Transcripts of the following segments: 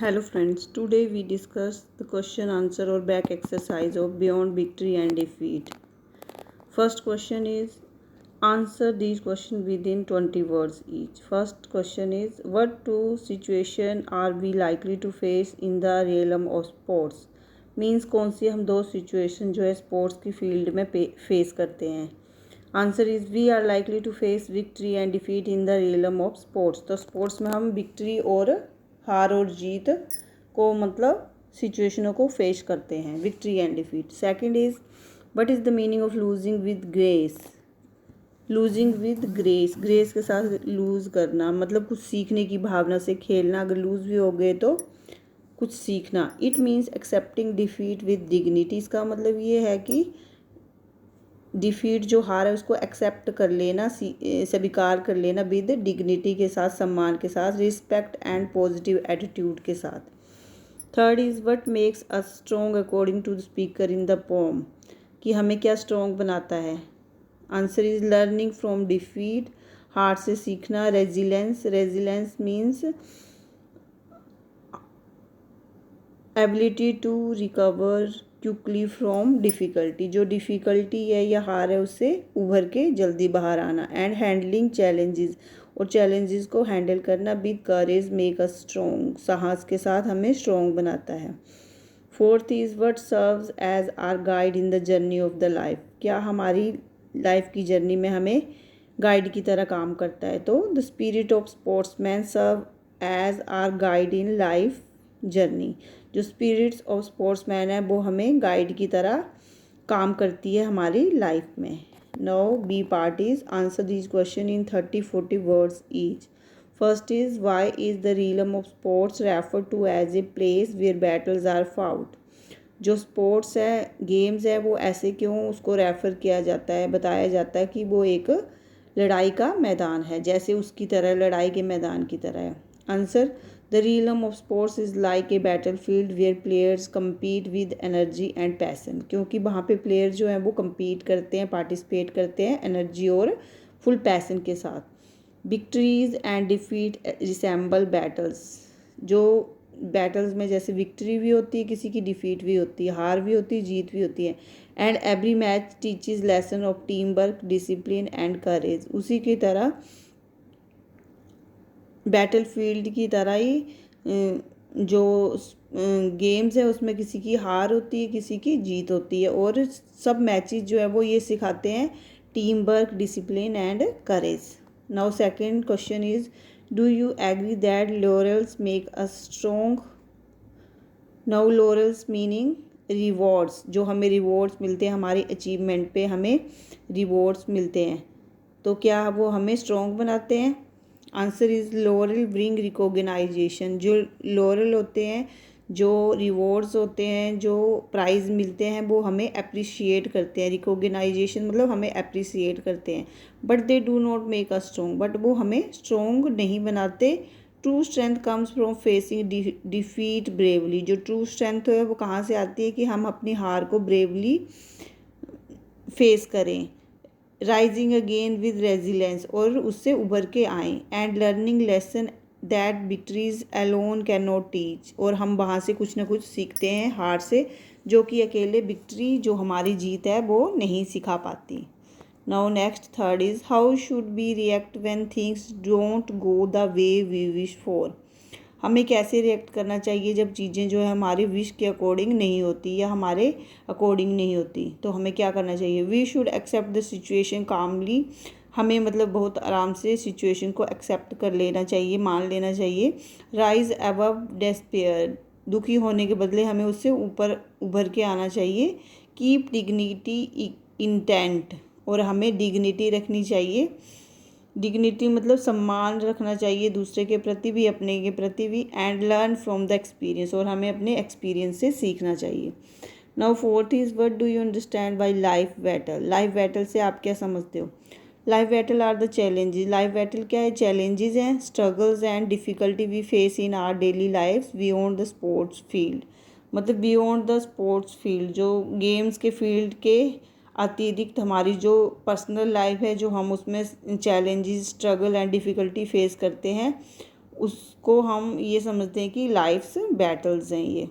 Hello friends, today we discuss the question answer or back exercise of beyond victory and defeat. First question is answer these questions within 20 words each. First question is what two situation are we likely to face in the realm of sports? Means कौन सी हम दो situation जो है sports की field में face करते हैं. Answer is we are likely to face victory and defeat in the realm of sports. तो स्पोर्ट्स में हम विक्ट्री और हार और जीत को मतलब सिचुएशनों को फेस करते हैं. Victory and defeat. Second is what is the meaning of losing with grace. Losing with grace, grace के साथ लूज़ करना मतलब कुछ सीखने की भावना से खेलना. अगर लूज़ भी हो गए तो कुछ सीखना. It means accepting defeat with dignity. इसका मतलब ये है कि डिफीट जो हार है उसको एक्सेप्ट कर लेना, स्वीकार कर लेना विद डिग्निटी के साथ, सम्मान के साथ, रिस्पेक्ट एंड पॉजिटिव एटीट्यूड के साथ. Third is what makes us strong according to the speaker in the poem. कि हमें क्या स्ट्रॉन्ग बनाता है. Answer is learning from defeat, हार से सीखना. Resilience, resilience means ability to recover quickly from difficulty. जो डिफ़िकल्टी है या हार है उससे उभर के जल्दी बाहर आना. एंड हैंडलिंग चैलेंजेस, और चैलेंजेस को हैंडल करना with courage make us strong. साहस के साथ हमें स्ट्रॉन्ग बनाता है. Fourth is what serves as our guide in the journey of the life. क्या हमारी लाइफ की जर्नी में हमें गाइड की तरह काम करता है. तो the spirit of sportsman serve as our guide in life journey. जो स्पिरिट्स ऑफ स्पोर्ट्समैन है वो हमें गाइड की तरह काम करती है हमारी लाइफ में. Now B part is answer this question in 30-40 words each. First is why is the realm of sports refer to as a place where battles are fought. जो स्पोर्ट्स है, गेम्स है, वो ऐसे क्यों उसको रेफ़र किया जाता है, बताया जाता है कि वो एक लड़ाई का मैदान है, जैसे उसकी तरह लड़ाई के मैदान की तरह है. Answer the realm of sports is like a battle field where players compete with energy and passion. क्योंकि वहाँ पे प्लेयर जो हैं वो कम्पीट करते हैं, पार्टिसिपेट करते हैं एनर्जी और फुल पैसन के साथ. Victories and defeat resemble battles. जो बैटल्स में जैसे विक्ट्री भी होती है, किसी की डिफीट भी होती है, हार भी होती है, जीत भी होती है. And every match teaches lesson of team work, discipline and करेज. उसी की तरह बैटल फील्ड की तरह ही जो गेम्स है उसमें किसी की हार होती है, किसी की जीत होती है. और सब मैचेस जो है वो ये सिखाते हैं team work, discipline and courage. Now second question is do you agree that laurels make us strong. Now laurels meaning rewards. जो हमें रिवॉर्ड्स मिलते हैं हमारी अचीवमेंट पे हमें रिवॉर्ड्स मिलते हैं, तो क्या वो हमें स्ट्रॉन्ग बनाते हैं. Answer is laurel bring recognisation. जो लॉरेल होते हैं, जो रिवॉर्ड्स होते हैं, जो प्राइज़ मिलते हैं वो हमें अप्रिशिएट करते हैं. रिकॉग्नाइजेशन मतलब हमें अप्रिशिएट करते हैं. But they do not make us strong. But वो हमें स्ट्रॉन्ग नहीं बनाते. True strength comes from facing defeat bravely. जो ट्रू स्ट्रेंथ है वो कहाँ से आती है कि हम अपनी हार को ब्रेवली फेस करें. राइजिंग अगेन विद रेजिलेंस, और उससे उभर के आएँ. And learning lesson that victories alone can not teach. और हम वहाँ से कुछ ना कुछ सीखते हैं हार से, जो कि अकेले विक्ट्री जो हमारी जीत है वो नहीं सिखा पाती. Now next third is how should be react when things don't go the way we wish for. हमें कैसे रिएक्ट करना चाहिए जब चीज़ें जो है हमारे विश के अकॉर्डिंग नहीं होती या हमारे अकॉर्डिंग नहीं होती. तो हमें क्या करना चाहिए. We should accept the situation calmly. हमें मतलब बहुत आराम से सिचुएशन को एक्सेप्ट कर लेना चाहिए, मान लेना चाहिए. Rise above despair. दुखी होने के बदले हमें उससे ऊपर उभर के आना चाहिए. Keep dignity intent. और हमें डिग्निटी रखनी चाहिए. डिग्निटी मतलब सम्मान रखना चाहिए दूसरे के प्रति भी, अपने के प्रति भी. And learn from the experience. और हमें अपने एक्सपीरियंस से सीखना चाहिए. Now fourth is what do you understand by life battle. Life battle से आप क्या समझते हो. Life battle are the challenges. Life battle क्या है. चैलेंजेस हैं, struggles and difficulty we face in our daily life beyond the sports field. मतलब beyond the sports field, जो गेम्स के फील्ड के अतिरिक्त हमारी जो पर्सनल लाइफ है, जो हम उसमें challenges, struggle and difficulty face करते हैं, उसको हम ये समझते हैं कि लाइफ्स बैटल्स हैं ये।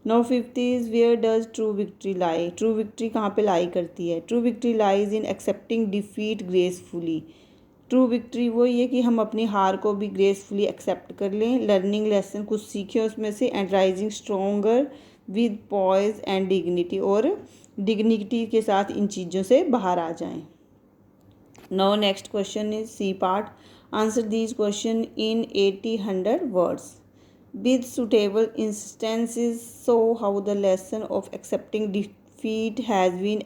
Now 5th is where does true victory lie. True victory कहाँ पे लाई करती है? True victory lies in accepting defeat gracefully. True victory वो ये कि हम अपनी हार को भी ग्रेसफुली एक्सेप्ट कर लें, लर्निंग लेसन कुछ सीखें उसमें से, and rising stronger with poise and dignity, और डिग्निटी के साथ इन चीज़ों से बाहर आ जाएं। Now next question is C part. Answer these questions in 80-100 words with suitable instances. So how the lesson of accepting defeat has been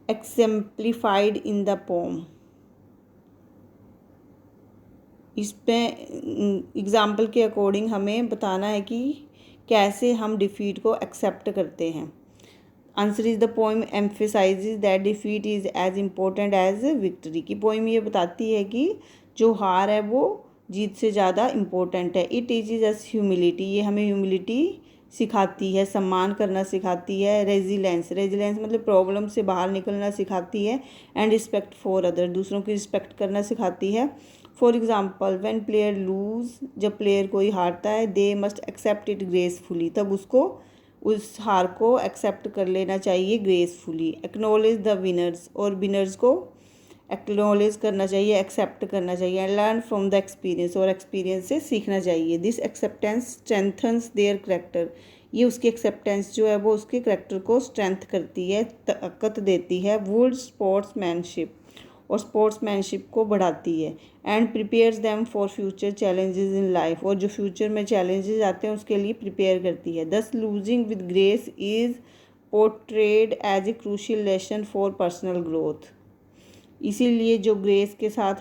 exemplified in the poem. इस पे एग्ज़ाम्पल के अकॉर्डिंग हमें बताना है कि कैसे हम डिफ़ीट को एक्सेप्ट करते हैं। Answer is the poem emphasises that defeat is as important as victory. की पोइम ये बताती है कि जो हार है वो जीत से ज़्यादा इम्पोर्टेंट है। इट टीचेज अस ह्यूमिलिटी, ये हमें ह्यूमिलिटी सिखाती है, सम्मान करना सिखाती है। रेजिलेंस, रेजिलेंस मतलब प्रॉब्लम से बाहर निकलना सिखाती है। एंड रिस्पेक्ट फॉर अदर, दूसरों की रिस्पेक्ट करना सिखाती है। For example when player lose, जब प्लेयर कोई हारता है, they must accept it gracefully, तब उसको उस हार को एक्सेप्ट कर लेना चाहिए ग्रेसफुली। एक्नॉलेज द विनर्स, और विनर्स को एक्नॉलेज करना चाहिए, एक्सेप्ट करना चाहिए। लर्न फ्रॉम द एक्सपीरियंस, और एक्सपीरियंस से सीखना चाहिए। This acceptance strengthens their character, ये उसकी एक्सेप्टेंस जो है वो उसके करेक्टर को स्ट्रेंथ करती है, ताकत देती है। वुड स्पोर्ट्समैनशिप, और स्पोर्ट्समैनशिप को बढ़ाती है। And prepares them for future challenges in life, और जो फ्यूचर में चैलेंजेस आते हैं उसके लिए प्रिपेयर करती है। Thus losing with grace is portrayed as a crucial lesson for personal growth, इसीलिए जो ग्रेस के साथ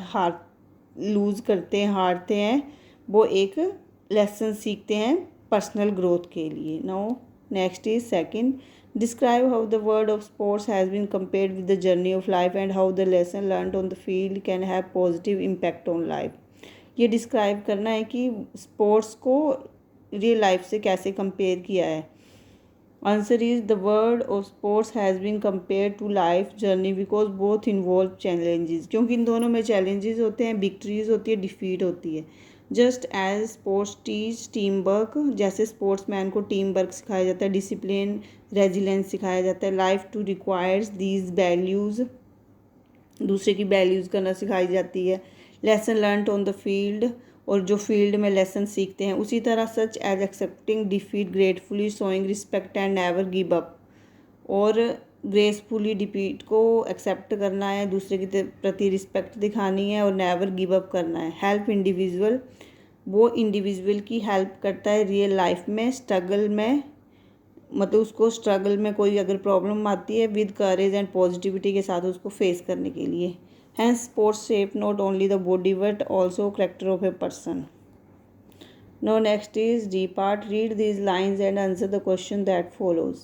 लूज़ करते हैं, हारते हैं, वो एक लेसन सीखते हैं पर्सनल ग्रोथ के लिए। Now next is second, describe how the world of sports has been compared with the journey of life and how the lesson learned on the field can have positive impact on life. ये describe करना है कि sports को real life से कैसे compare किया है। Answer is the world of sports has been compare to life journey because both involve challenges, क्योंकि इन दोनों में चैलेंजेस होते हैं, विक्ट्रीज होती है, डिफीट होती है। Just as sports teach team work, जैसे स्पोर्ट्समैन को टीम वर्क सिखाया जाता है, डिसिप्लिन, रेजिलेंस सिखाया जाता है। Life too requires these values, दूसरे की वैल्यूज़ करना सिखाई जाती है। Lesson learned on the field, और जो फील्ड में लेसन सीखते हैं। उसी तरह such as accepting defeat gratefully, showing respect and never give up, और ग्रेसफुली डिफीट को एक्सेप्ट करना है, दूसरे के प्रति रिस्पेक्ट दिखानी है, और नेवर गिव अप करना है। हेल्प इंडिविजुअल, वो इंडिविजुअल की हेल्प करता है रियल लाइफ में, स्ट्रगल में, मतलब उसको स्ट्रगल में कोई अगर प्रॉब्लम आती है, विद करेज एंड पॉजिटिविटी के साथ उसको फेस करने के लिए। Hence, sports shape not only the body but also character of a person. Now next is D part. Read these lines and answer the question that follows.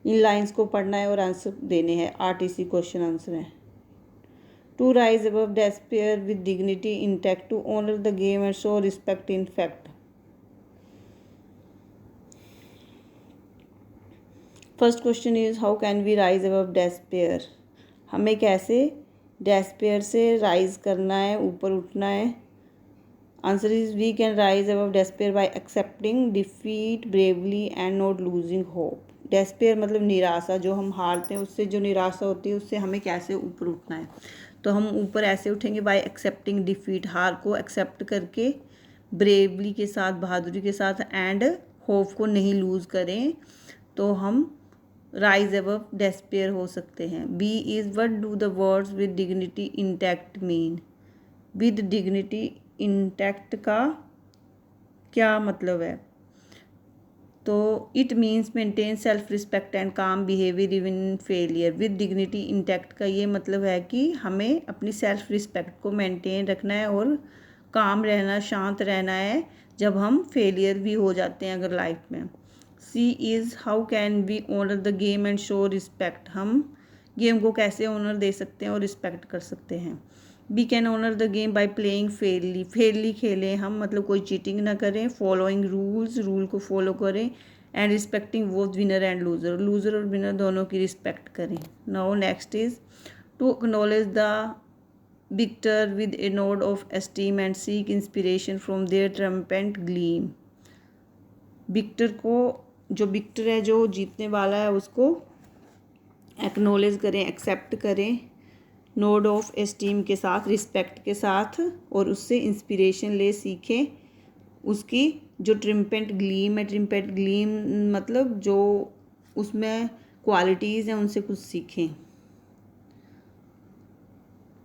In lines को पढ़ना है और आंसर देने हैं। RTC question answer है। To rise above despair with dignity intact, to honor the game and show respect in fact. First question is how can we rise above despair? हमें कैसे despair से राइज करना है, ऊपर उठना है। Answer is we can rise above despair by accepting defeat bravely and not losing hope. Despair मतलब निराशा, जो हम हारते हैं उससे जो निराशा होती है उससे हमें कैसे ऊपर उठना है। तो हम ऊपर ऐसे उठेंगे बाय एक्सेप्टिंग डिफीट, हार को एक्सेप्ट करके, ब्रेवली के साथ, बहादुरी के साथ, एंड होप को नहीं लूज़ करें, तो हम राइज अबव डेस्पेयर हो सकते हैं। B is what do the words with dignity intact mean. With dignity intact का क्या मतलब है? तो it means maintain self respect and calm behaviour even in failure. With dignity intact का ये मतलब है कि हमें अपनी सेल्फ रिस्पेक्ट को मेंटेन रखना है और काम रहना, शांत रहना है जब हम फेलियर भी हो जाते हैं अगर लाइफ में। C is how can we honour the game and show respect. हम गेम को कैसे ऑनर दे सकते हैं और रिस्पेक्ट कर सकते हैं। We can honour the game by playing fairly, fairly खेलें हम, मतलब कोई चीटिंग ना करें। फॉलोइंग रूल्स, रूल को फॉलो करें। And respecting both winner and loser, loser और विनर दोनों की रिस्पेक्ट करें। Now next is to acknowledge the victor with a nod of esteem and seek inspiration from their triumphant gleam. Victor को, जो Victor है, जो जीतने वाला है, उसको एक्नॉलेज करें, एक्सेप्ट करें नोड ऑफ एस्टीम के साथ, रिस्पेक्ट के साथ, और उससे इंस्पिरेशन ले, सीखें उसकी जो ट्रिम्पेंट ग्लीम है, ट्रिम्पेंट ग्लीम मतलब जो उसमें क्वालिटीज़ हैं उनसे कुछ सीखें।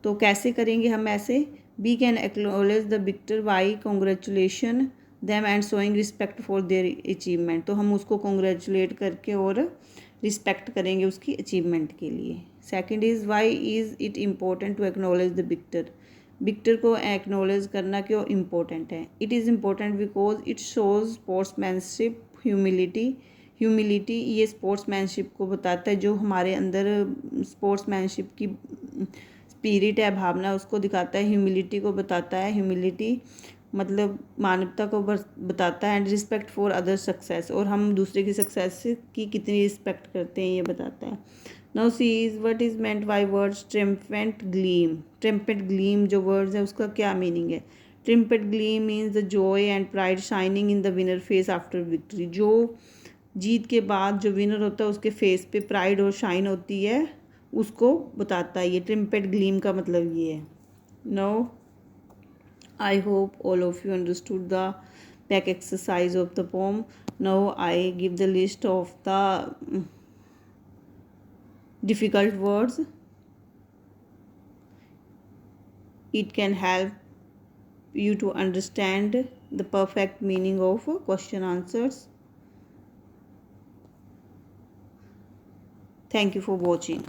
तो कैसे करेंगे हम ऐसे? We can acknowledge the victor by congratulation them and showing respect for their achievement. तो हम उसको कॉन्ग्रेचुलेट करके और रिस्पेक्ट करेंगे उसकी अचीवमेंट के लिए। Second is why is it important to acknowledge the victor. Victor को एक्नॉलेज करना क्यों इम्पोर्टेंट है? It is important because it shows sportsmanship, humility ये स्पोर्ट्समैनशिप को बताता है, जो हमारे अंदर स्पोर्ट्समैनशिप की स्पिरिट है, भावना, उसको दिखाता है। ह्यूमिलिटी को बताता है, ह्यूमिलिटी मतलब मानवता को बताता है। And respect for other success, और हम दूसरे की सक्सेस की कितनी रिस्पेक्ट करते हैं ये बताता है। Now C is what is meant by words triumphant gleam. Triumphant gleam जो वर्ड्स है उसका क्या मीनिंग है? Triumphant gleam means the joy and pride shining in the winner face after victory. जो जीत के बाद जो विनर होता है उसके फेस पे प्राइड और शाइन होती है, उसको बताता है ये। ट्रिम्पेंट ग्लीम का मतलब ये है। Now I hope all of you understood the back exercise of the poem. Now I give the list of the difficult words. It can help you to understand the perfect meaning of question answers. Thank you for watching.